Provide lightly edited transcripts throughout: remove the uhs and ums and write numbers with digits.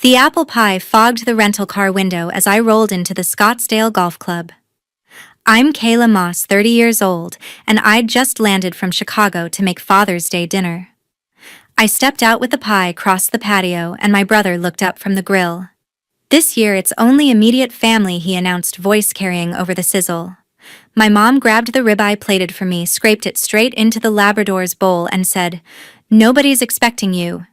The apple pie fogged the rental car window as I rolled into the Scottsdale Golf Club. I'm Kayla Moss, 30 years old, and I'd just landed from Chicago to make Father's Day dinner. I stepped out with the pie, crossed the patio, and my brother looked up from the grill. "This year it's only immediate family," he announced, voice carrying over the sizzle. My mom grabbed the ribeye plated for me, scraped it straight into the Labrador's bowl, and said, "Nobody's expecting you."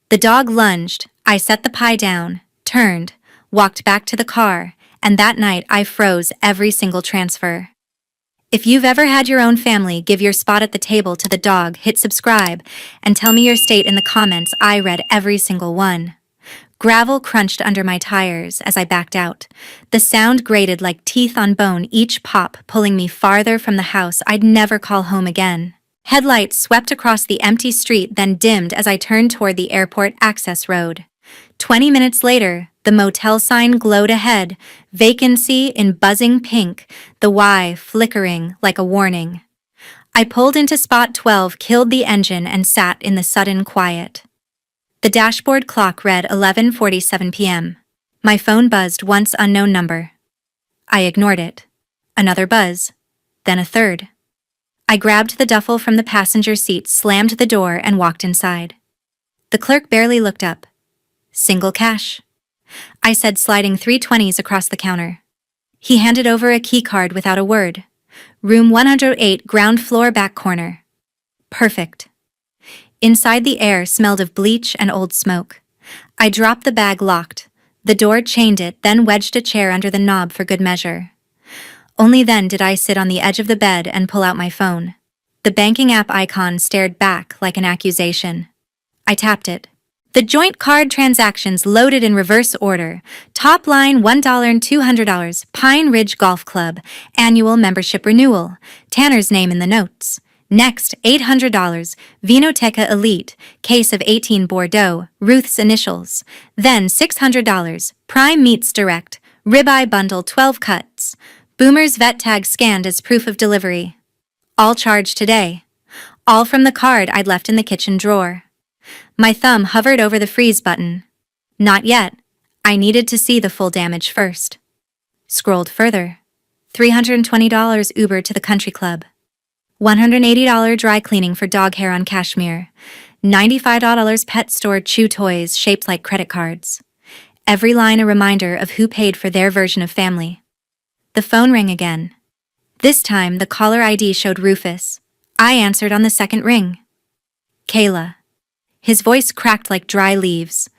The dog lunged. I set the pie down, turned, walked back to the car, and that night I froze every single transfer. If you've ever had your own family, give your spot at the table to the dog, hit subscribe, and tell me your state in the comments. I read every single one. Gravel crunched under my tires as I backed out. The sound grated like teeth on bone, each pop pulling me farther from the house I'd never call home again. Headlights swept across the empty street, then dimmed as I turned toward the airport access road. 20 minutes later, the motel sign glowed ahead, vacancy in buzzing pink, the Y flickering like a warning. I pulled into spot 12, killed the engine, and sat in the sudden quiet. The dashboard clock read 11:47 p.m. My phone buzzed once, unknown number. I ignored it. Another buzz. Then a third. I grabbed the duffel from the passenger seat, slammed the door, and walked inside. The clerk barely looked up. "Single cash," I said, sliding 320s across the counter. He handed over a key card without a word. "Room 108, ground floor, back corner." Perfect. Inside, the air smelled of bleach and old smoke. I dropped the bag, locked. The door, chained it, then wedged a chair under the knob for good measure. Only then did I sit on the edge of the bed and pull out my phone. The banking app icon stared back like an accusation. I tapped it. The joint card transactions loaded in reverse order. Top line $1 and $200. Pine Ridge Golf Club. Annual membership renewal. Tanner's name in the notes. Next, $800. Vinoteca Elite. Case of 18 Bordeaux. Ruth's initials. Then $600. Prime Meats Direct. Ribeye bundle, 12 cuts. Boomer's vet tag scanned as proof of delivery. All charged today. All from the card I'd left in the kitchen drawer. My thumb hovered over the freeze button. Not yet. I needed to see the full damage first. Scrolled further. $320 Uber to the country club. $180 dry cleaning for dog hair on cashmere. $95 pet store chew toys shaped like credit cards. Every line a reminder of who paid for their version of family. The phone rang again. This time, the caller ID showed Rufus. I answered on the second ring. "Kayla." His voice cracked like dry leaves.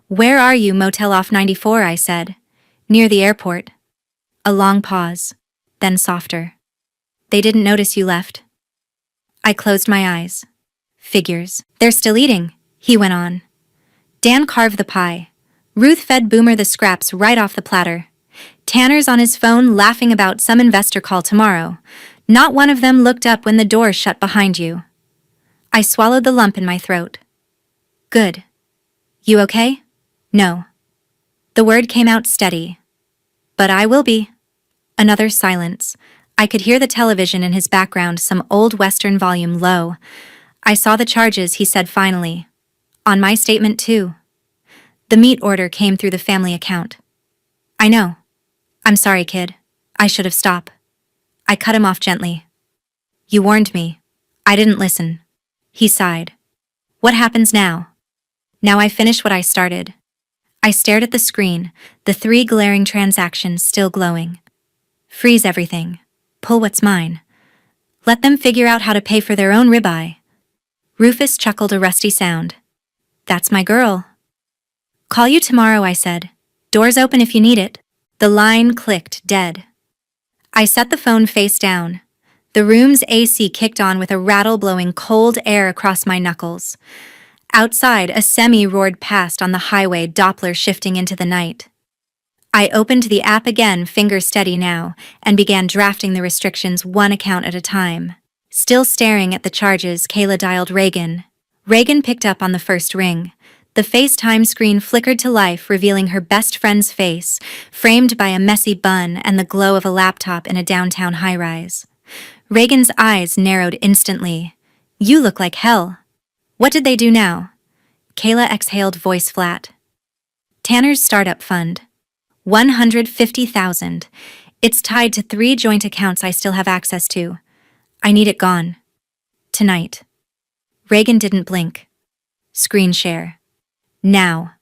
"Where are you?" "Motel off 94, I said. "Near the airport." A long pause, then softer. "They didn't notice you left." I closed my eyes. "Figures. They're still eating," he went on. Dan carved the pie. Ruth fed Boomer the scraps right off the platter. Tanner's on his phone laughing about some investor call tomorrow. Not one of them looked up when the door shut behind you. I swallowed the lump in my throat. "Good. You okay?" "No." The word came out steady. "But I will be." Another silence. I could hear the television in his background, some old Western volume low. "I saw the charges," he said finally. "On my statement too." The meat order came through the family account. "I know. I'm sorry, kid. I should have stopped." I cut him off gently. "You warned me. I didn't listen." He sighed. "What happens now?" "Now I finish what I started." I stared at the screen, the 3 glaring transactions still glowing. "Freeze everything. Pull what's mine. Let them figure out how to pay for their own ribeye." Rufus chuckled a rusty sound. "That's my girl." "Call you tomorrow," I said. "Door's open if you need it." The line clicked dead. I set the phone face down. The room's AC kicked on with a rattle, blowing cold air across my knuckles. Outside, a semi roared past on the highway, Doppler shifting into the night. I opened the app again, finger steady now, and began drafting the restrictions one account at a time. Still staring at the charges, Kayla dialed Reagan. Reagan picked up on the first ring. The FaceTime screen flickered to life, revealing her best friend's face, framed by a messy bun and the glow of a laptop in a downtown high-rise. Reagan's eyes narrowed instantly. "You look like hell." "What did they do now?" Kayla exhaled, voice flat. Tanner's startup fund. 150,000. It's tied to 3 joint accounts I still have access to. I need it gone. Tonight. Reagan didn't blink. Screen share. Now.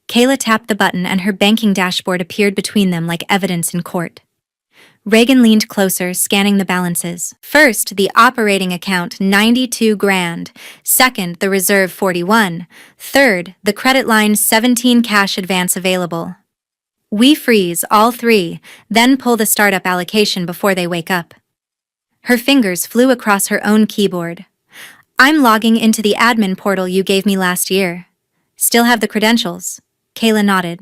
Kayla tapped the button and her banking dashboard appeared between them like evidence in court. Reagan leaned closer, scanning the balances. First, the operating account, 92 grand. Second, the reserve, 41. Third, the credit line, 17 cash advance available. We freeze all 3, then pull the startup allocation before they wake up. Her fingers flew across her own keyboard. I'm logging into the admin portal you gave me last year. Still have the credentials. Kayla nodded.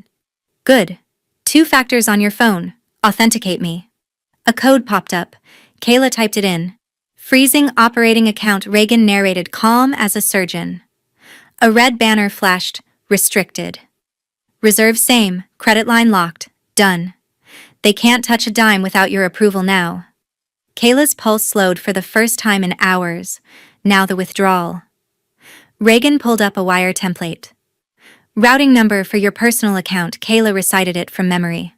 Good. 2 factors on your phone. Authenticate me. A code popped up. Kayla typed it in. Freezing operating account, Reagan narrated, calm as a surgeon. A red banner flashed. Restricted. Reserve same, credit line locked. Done. They can't touch a dime without your approval now. Kayla's pulse slowed for the first time in hours. Now the withdrawal. Reagan pulled up a wire template. Routing number for your personal account, Kayla recited it from memory.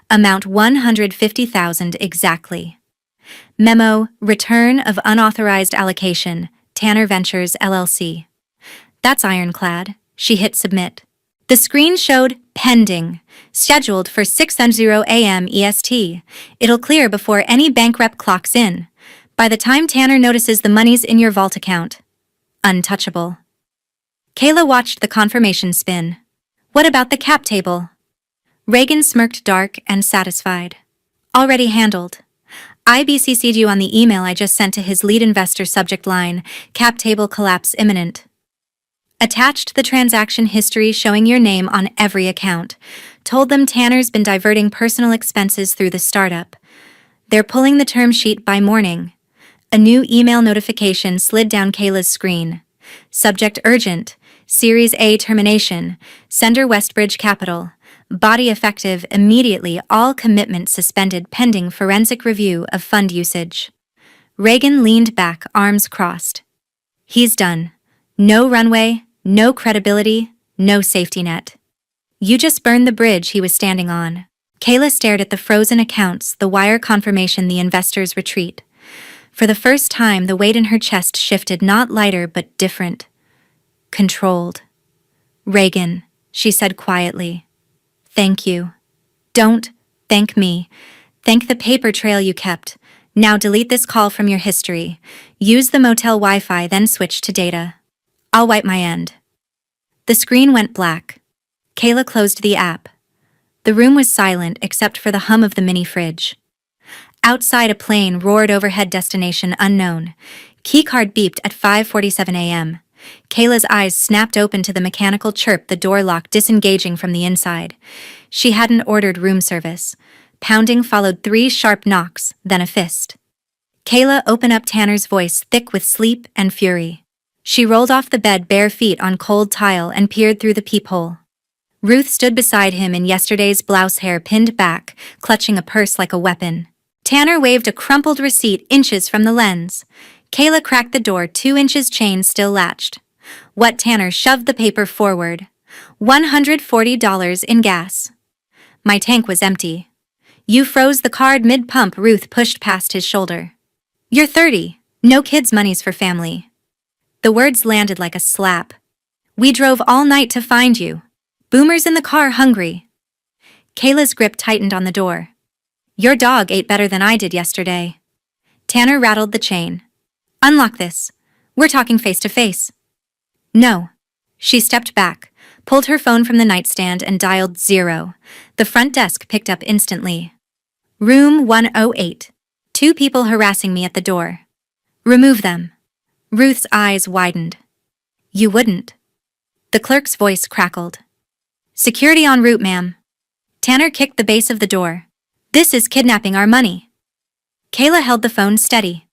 Amount 150,000 exactly. Memo, return of unauthorized allocation, Tanner Ventures LLC. That's ironclad. She hit submit. The screen showed pending, scheduled for 6:00 a.m. EST. It'll clear before any bank rep clocks in. By the time Tanner notices the money's in your vault account. Untouchable. Kayla watched the confirmation spin. What about the cap table? Reagan smirked, dark and satisfied. Already handled. I BCC'd you on the email I just sent to his lead investor, subject line, cap table collapse imminent. Attached the transaction history showing your name on every account. Told them Tanner's been diverting personal expenses through the startup. They're pulling the term sheet by morning. A new email notification slid down Kayla's screen. Subject urgent. Series A termination. Sender Westbridge Capital. Body effective immediately. All commitments suspended pending forensic review of fund usage. Reagan leaned back, arms crossed. He's done. No runway, no credibility, no safety net. You just burned the bridge he was standing on. Kayla stared at the frozen accounts, the wire confirmation, the investor's retreat. For the first time, the weight in her chest shifted, not lighter but different. Controlled. Reagan, she said quietly. Thank you. Don't thank me. Thank the paper trail you kept. Now delete this call from your history. Use the motel Wi-Fi, then switch to data. I'll wipe my end. The screen went black. Kayla closed the app. The room was silent except for the hum of the mini fridge. Outside, a plane roared overhead, destination unknown. Keycard beeped at 5:47 a.m. Kayla's eyes snapped open to the mechanical chirp, the door lock disengaging from the inside. She hadn't ordered room service. Pounding followed 3 sharp knocks, then a fist. Kayla opened up, Tanner's voice thick with sleep and fury. She rolled off the bed, bare feet on cold tile, and peered through the peephole. Ruth stood beside him in yesterday's blouse, hair pinned back, clutching a purse like a weapon. Tanner waved a crumpled receipt inches from the lens. Kayla cracked the door, 2 inches, chain still latched. What? Tanner shoved the paper forward. $140 in gas. My tank was empty. You froze the card mid-pump, Ruth pushed past his shoulder. You're 30. No kids, money's for family. The words landed like a slap. We drove all night to find you. Boomer's in the car, hungry. Kayla's grip tightened on the door. Your dog ate better than I did yesterday. Tanner rattled the chain. Unlock this. We're talking face to face. No. She stepped back, pulled her phone from the nightstand and dialed 0. The front desk picked up instantly. Room 108. 2 people harassing me at the door. Remove them. Ruth's eyes widened. You wouldn't. The clerk's voice crackled. Security en route, ma'am. Tanner kicked the base of the door. This is kidnapping our money. Kayla held the phone steady.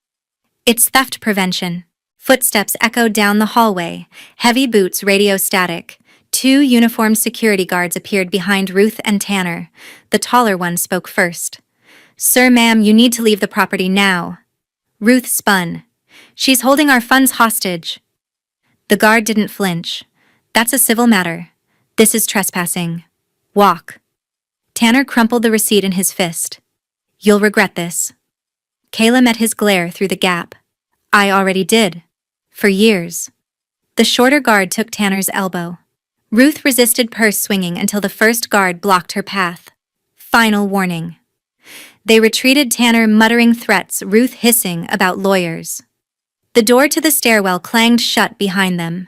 It's theft prevention. Footsteps echoed down the hallway, heavy boots, radio static. 2 uniformed security guards appeared behind Ruth and Tanner. The taller one spoke first. Sir, ma'am, you need to leave the property now. Ruth spun. She's holding our funds hostage. The guard didn't flinch. That's a civil matter. This is trespassing. Walk. Tanner crumpled the receipt in his fist. You'll regret this. Kayla met his glare through the gap. I already did. For years. The shorter guard took Tanner's elbow. Ruth resisted purse swinging until the first guard blocked her path. Final warning. They retreated, Tanner muttering threats, Ruth hissing about lawyers. The door to the stairwell clanged shut behind them.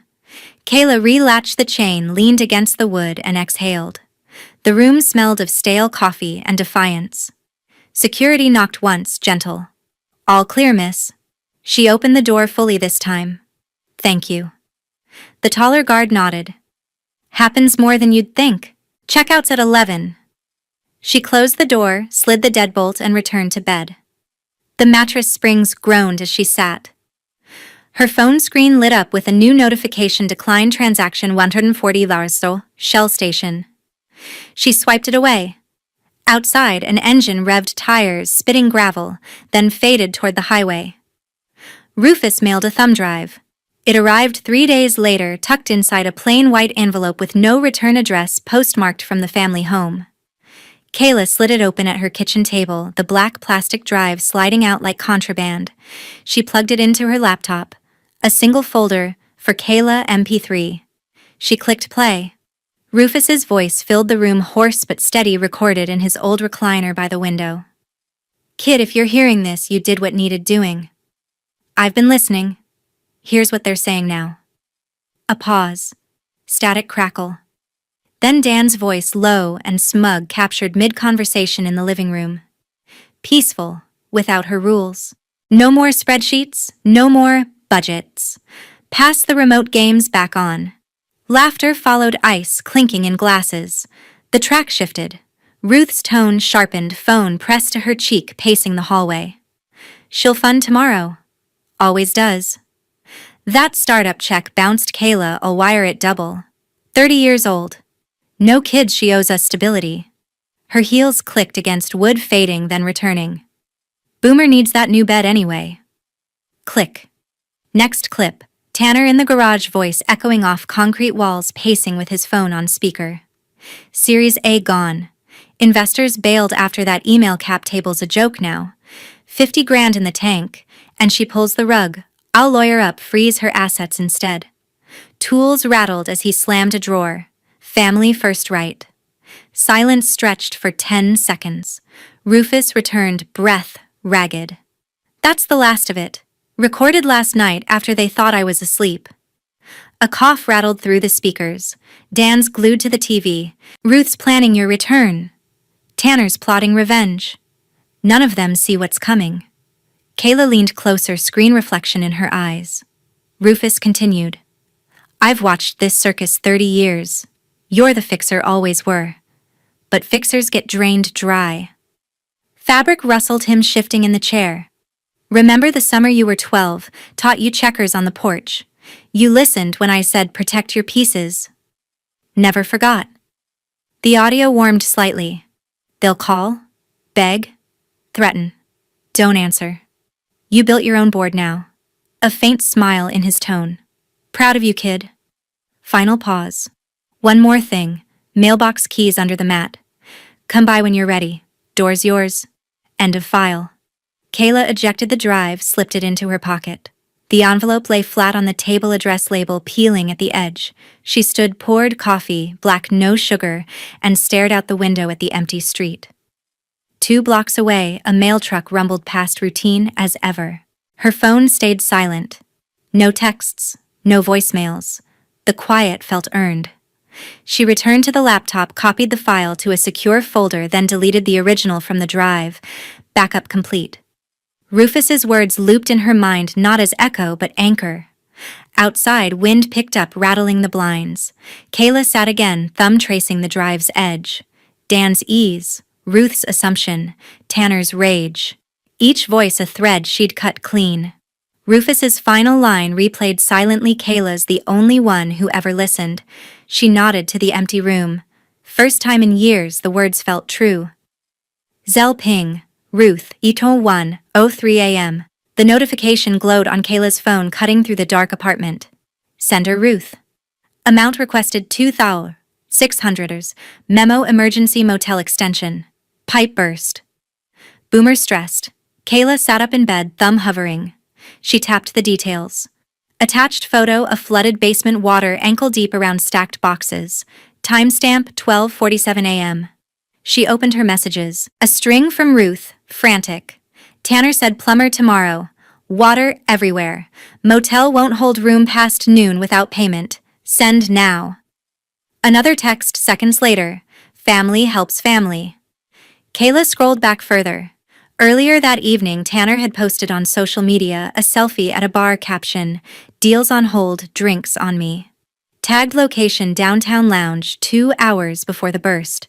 Kayla relatched the chain, leaned against the wood, and exhaled. The room smelled of stale coffee and defiance. Security knocked once, gentle. All clear, miss. She opened the door fully this time. Thank you. The taller guard nodded. Happens more than you'd think. Checkout's at 11. She closed the door, slid the deadbolt, and returned to bed. The mattress springs groaned as she sat. Her phone screen lit up with a new notification: decline transaction $140, Shell Station. She swiped it away. Outside, an engine revved tires, spitting gravel, then faded toward the highway. Rufus mailed a thumb drive. It arrived 3 days later, tucked inside a plain white envelope with no return address, postmarked from the family home. Kayla slid it open at her kitchen table, the black plastic drive sliding out like contraband. She plugged it into her laptop. A single folder, for Kayla MP3. She clicked play. Rufus's voice filled the room, hoarse but steady, recorded in his old recliner by the window. Kid, if you're hearing this, you did what needed doing. I've been listening. Here's what they're saying now. A pause. Static crackle. Then Dan's voice, low and smug, captured mid-conversation in the living room. Peaceful, without her rules. No more spreadsheets, no more budgets. Pass the remote games back on. Laughter followed ice clinking in glasses. The track shifted. Ruth's tone sharpened, phone pressed to her cheek, pacing the hallway. She'll fund tomorrow. Always does. That startup check bounced, Kayla, I'll wire it double. 30 years old. No kids, she owes us stability. Her heels clicked against wood, fading, then returning. Boomer needs that new bed anyway. Click. Next clip. Tanner in the garage, voice echoing off concrete walls, pacing with his phone on speaker. Series A gone. Investors bailed after that email. Cap table's a joke now. 50 grand in the tank, and she pulls the rug. I'll lawyer up, freeze her assets instead. Tools rattled as he slammed a drawer. Family first, right? Silence stretched for 10 seconds. Rufus returned, breath ragged. That's the last of it. Recorded last night after they thought I was asleep. A cough rattled through the speakers. Dan's glued to the TV. Ruth's planning your return. Tanner's plotting revenge. None of them see what's coming. Kayla leaned closer, screen reflection in her eyes. Rufus continued. I've watched this circus 30 years. You're the fixer, always were. But fixers get drained dry. Fabric rustled, him shifting in the chair. Remember the summer you were 12, taught you checkers on the porch. You listened when I said protect your pieces. Never forgot. The audio warmed slightly. They'll call, beg, threaten. Don't answer. You built your own board now. A faint smile in his tone. Proud of you, kid. Final pause. One more thing. Mailbox keys under the mat. Come by when you're ready. Door's yours. End of file. Kayla ejected the drive, slipped it into her pocket. The envelope lay flat on the table, address label peeling at the edge. She stood, poured coffee, black, no sugar, and stared out the window at the empty street. 2 blocks away, a mail truck rumbled past, routine as ever. Her phone stayed silent. No texts, no voicemails. The quiet felt earned. She returned to the laptop, copied the file to a secure folder, then deleted the original from the drive. Backup complete. Rufus's words looped in her mind, not as echo but anchor. Outside, wind picked up, rattling the blinds. Kayla sat again, thumb tracing the drive's edge. Dan's ease, Ruth's assumption, Tanner's rage. Each voice a thread she'd cut clean. Rufus's final line replayed silently. Kayla's the only one who ever listened. She nodded to the empty room. First time in years the words felt true. Zell ping. Ruth, Eton 1:03 a.m. The notification glowed on Kayla's phone, cutting through the dark apartment. Sender Ruth. Amount requested $2,000. 600ers. Memo emergency motel extension. Pipe burst. Boomer stressed. Kayla sat up in bed, thumb hovering. She tapped the details. Attached photo of flooded basement water ankle deep around stacked boxes. Timestamp 12:47 a.m. She opened her messages. A string from Ruth, frantic. Tanner said plumber tomorrow. Water everywhere. Motel won't hold room past noon without payment. Send now. Another text seconds later. Family helps family. Kayla scrolled back further. Earlier that evening, Tanner had posted on social media a selfie at a bar caption, "Deals on hold, drinks on me." Tagged location downtown lounge 2 hours before the burst.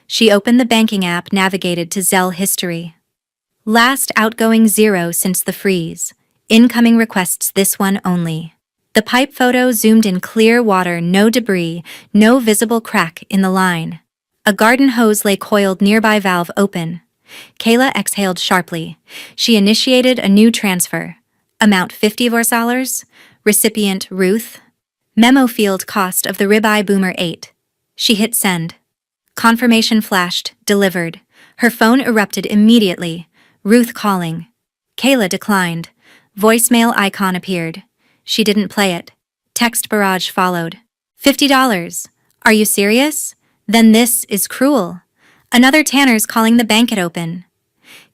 She opened the banking app, navigated to Zelle history. Last outgoing 0 since the freeze. Incoming requests this one only. The pipe photo zoomed in clear water, no debris, no visible crack in the line. A garden hose lay coiled nearby, valve open. Kayla exhaled sharply. She initiated a new transfer. Amount $50. Recipient Ruth. Memo field cost of the ribeye Boomer 8. She hit send. Confirmation flashed, delivered. Her phone erupted immediately. Ruth calling. Kayla declined. Voicemail icon appeared. She didn't play it. Text barrage followed. $50. Are you serious? Then this is cruel. Another Tanner's calling the bank at open.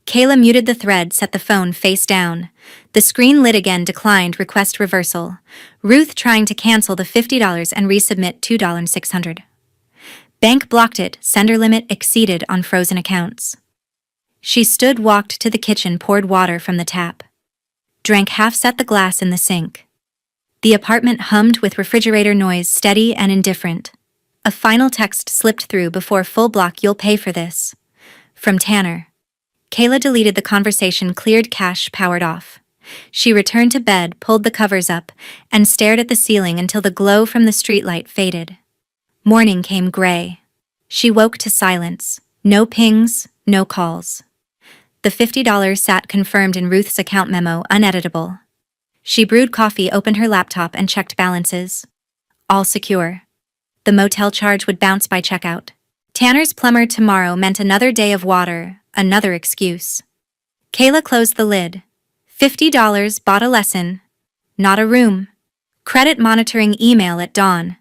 Kayla muted the thread, set the phone face down. The screen lit again, declined, request reversal. Ruth trying to cancel the $50 and resubmit $2,600. Bank blocked it, sender limit exceeded on frozen accounts. She stood, walked to the kitchen, poured water from the tap. Drank half, set the glass in the sink. The apartment hummed with refrigerator noise, steady and indifferent. A final text slipped through before full block, "You'll pay for this." From Tanner. Kayla deleted the conversation, cleared cache, powered off. She returned to bed, pulled the covers up, and stared at the ceiling until the glow from the streetlight faded. Morning came gray. She woke to silence. No pings, no calls. The $50 sat confirmed in Ruth's account memo, uneditable. She brewed coffee, opened her laptop, and checked balances. All secure. The motel charge would bounce by checkout. Tanner's plumber tomorrow meant another day of water, another excuse. Kayla closed the lid. $50 bought a lesson. Not a room. Credit monitoring email at dawn.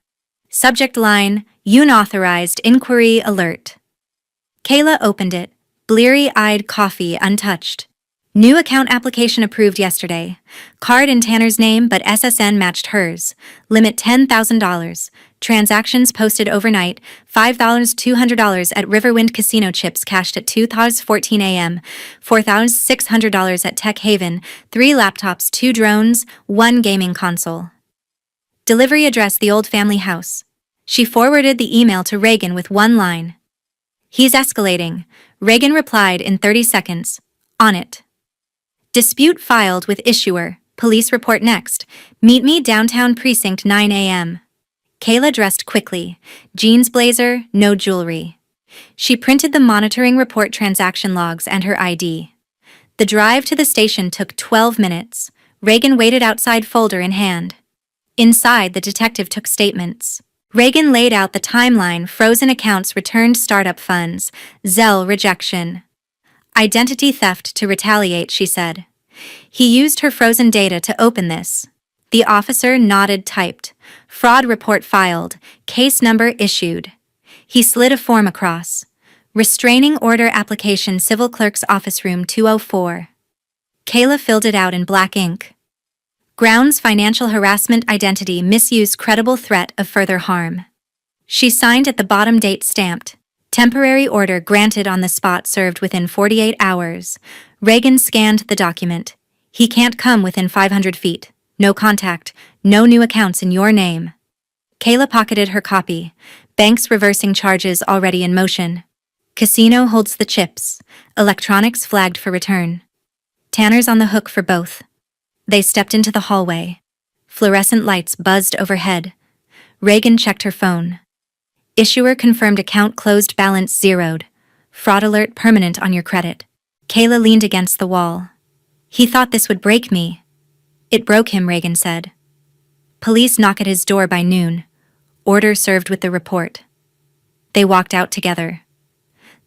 Subject line, unauthorized inquiry alert. Kayla opened it, bleary-eyed, coffee untouched. New account application approved yesterday. Card in Tanner's name, but SSN matched hers. Limit $10,000. Transactions posted overnight. $5,200 at Riverwind Casino, chips cashed at 2:14 a.m. $4,600 at Tech Haven. 3 laptops, 2 drones, 1 gaming console. Delivery address, the old family house. She forwarded the email to Reagan with one line. "He's escalating." Reagan replied in 30 seconds. On it. Dispute filed with issuer. Police report next. Meet me downtown precinct 9 a.m. Kayla dressed quickly. Jeans, blazer, no jewelry. She printed the monitoring report, transaction logs, and her ID. The drive to the station took 12 minutes. Reagan waited outside, folder in hand. Inside, the detective took statements. Reagan laid out the timeline: frozen accounts, returned startup funds, Zelle rejection. Identity theft to retaliate, she said. He used her frozen data to open this. The officer nodded, typed. Fraud report filed, case number issued. He slid a form across. Restraining order application, civil clerk's office, room 204. Kayla filled it out in black ink. Grounds: financial harassment, identity misuse, credible threat of further harm. She signed at the bottom, date stamped. Temporary order granted on the spot, served within 48 hours. Reagan scanned the document. He can't come within 500 feet. No contact, no new accounts in your name. Kayla pocketed her copy. Banks reversing charges already in motion. Casino holds the chips. Electronics flagged for return. Tanner's on the hook for both. They stepped into the hallway. Fluorescent lights buzzed overhead. Reagan checked her phone. Issuer confirmed, account closed, balance zeroed. Fraud alert permanent on your credit. Kayla leaned against the wall. He thought this would break me. It broke him, Reagan said. Police knock at his door by noon. Order served with the report. They walked out together.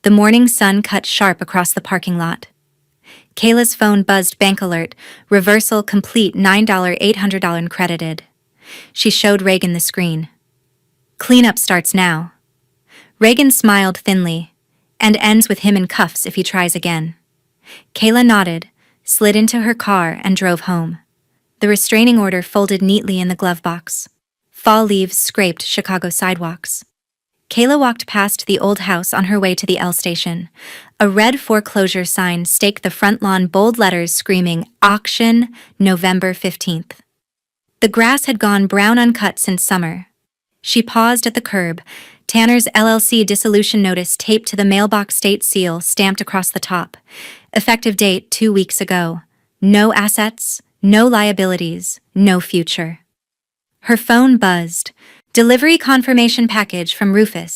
The morning sun cut sharp across the parking lot. Kayla's phone buzzed bank alert, reversal complete $9,800 credited. She showed Reagan the screen. Cleanup starts now. Reagan smiled thinly, and ends with him in cuffs if he tries again. Kayla nodded, slid into her car, and drove home. The restraining order folded neatly in the glove box. Fall leaves scraped Chicago sidewalks. Kayla walked past the old house on her way to the L station. A red foreclosure sign staked the front lawn, bold letters screaming, "Auction, November 15th." The grass had gone brown uncut since summer. She paused at the curb, Tanner's LLC dissolution notice taped to the mailbox, state seal stamped across the top. Effective date 2 weeks ago. No assets, no liabilities, no future. Her phone buzzed. Delivery confirmation package from Rufus.